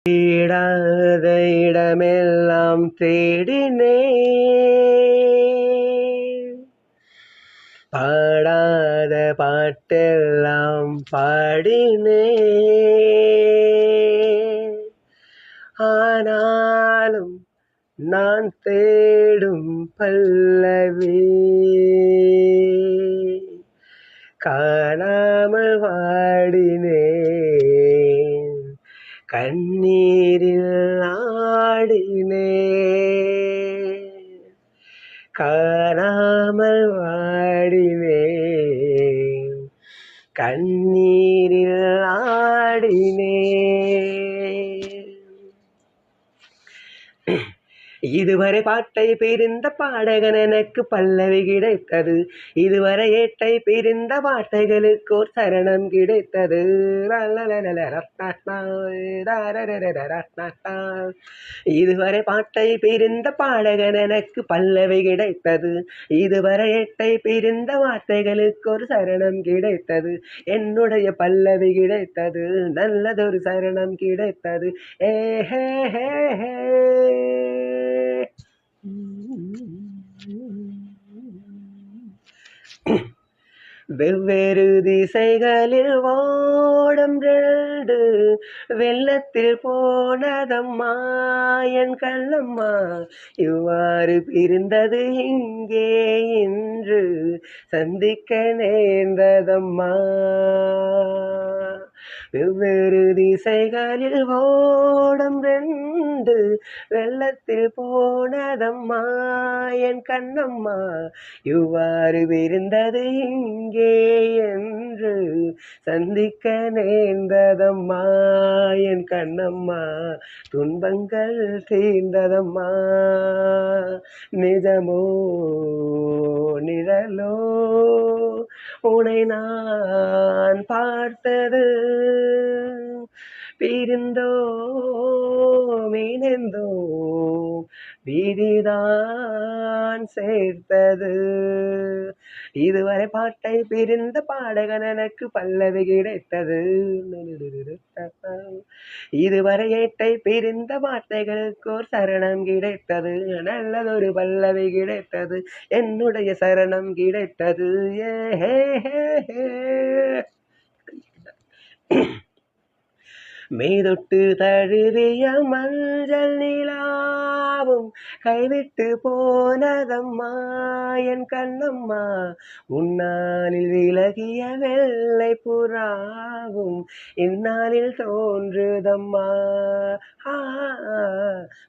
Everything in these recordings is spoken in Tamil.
தேடாத இடமெல்லாம் தேடினேன், பாடாத பாட்டெல்லாம் பாடினேன். ஆனாலும் நான் தேடும் பல்லவி காணாமல் வாடினேன், கண்ணீரில் ஆடினேன், காணாமல் வாடினேன், கண்ணீரில் ஆடினேன். இதுவரை பாட்டை பிரிந்த பாடகன் எனக்கு பல்லவி கிடைத்தது, இதுவரை ஏட்டை பிரிந்த வார்த்தைகளுக்கு ஒரு சரணம் கிடைத்தது. இதுவரை பாட்டை பிரிந்த பாடகன் எனக்கு பல்லவி கிடைத்தது, இதுவரை ஏட்டை பிரிந்த வார்த்தைகளுக்கு ஒரு சரணம் கிடைத்தது. என்னுடைய பல்லவி கிடைத்தது, நல்லதொரு சரணம் கிடைத்தது. ஏஹே ஹே ஹே. வெவ்வேறு திசைகளில் ஓடும் ரெண்டு வெள்ளத்தில் போனதம்மா என் கண்ணம்மா, இவ்வாறு பிரிந்தது இங்கே இன்று சந்திக்க நேர்ந்ததம்மா. வெவ்வேறு திசைகளில் ஓடும் ரெண்டு வெள்ளத்தில் போனதம்மா என் கண்ணம்மா, இவ்வாறு விருந்தது இங்கே என்று சந்திக்க நேர்ந்ததம்மா என் கண்ணம்மா. துன்பங்கள் தீர்ந்ததம்மா, நிஜமோ நிழலோ உனை நான் பார்த்தது, பிரிந்தோம் இணைந்தோம் விதிதான் சேர்த்தது. இதுவரை பாட்டை பிரிந்த பாடகன் எனக்கு பல்லவி கிடைத்தது, இதுவரை ஏட்டை பிரிந்த வார்த்தைகளுக்கு ஒரு சரணம் கிடைத்தது. நல்லதொரு பல்லவி கிடைத்தது, என்னுடைய சரணம் கிடைத்தது. ஏ ஹே ஹே ஹே. மெய்தொட்டு தழுவிய மஞ்சள் நிலாவும் கைவிட்டு போனதம்மா என் கண்ணம்மா, உன்னாலில் விலகிய வெள்ளை புறாவும் இந்நாளில் தோன்றுதம்மா.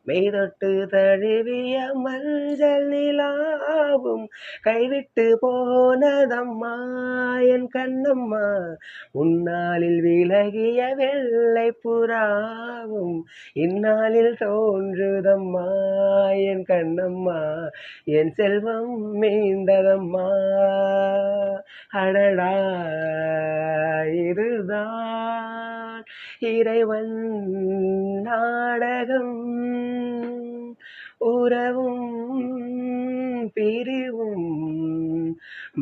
மெய்தொட்டு தழுவிய மஞ்சள் நிலாவும் கைவிட்டு போனதம்மா என் கண்ணம்மா, உன்னாலில் விலகிய வெள்ளை புறாவும் இந்நாளில் தோன்றுதம்மா என் கண்ணம்மா. என் செல்வம் மீண்டதம்மா, அடடா இதுதான் இறைவன் நாடகம், உறவும் பிரிவும்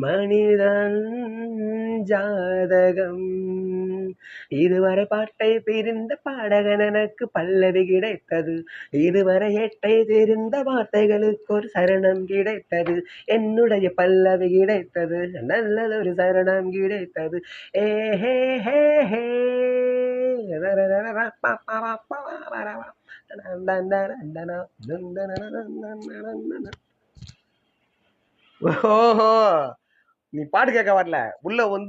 மனிதன் ஜாதகம். இதுவரை பாட்டை பிரிந்த பாடகன் எனக்கு பல்லவி கிடைத்தது, இதுவரை ஏட்டை தெரிந்த வார்த்தைகளுக்கு ஒரு சரணம் கிடைத்தது. என்னுடைய பல்லவி கிடைத்தது, நல்லதொரு சரணம் கிடைத்தது. ஏ ஹே ஹே ஹே. ஓஹோ, நீ பாட்டு கேட்க வரல, உள்ள வந்து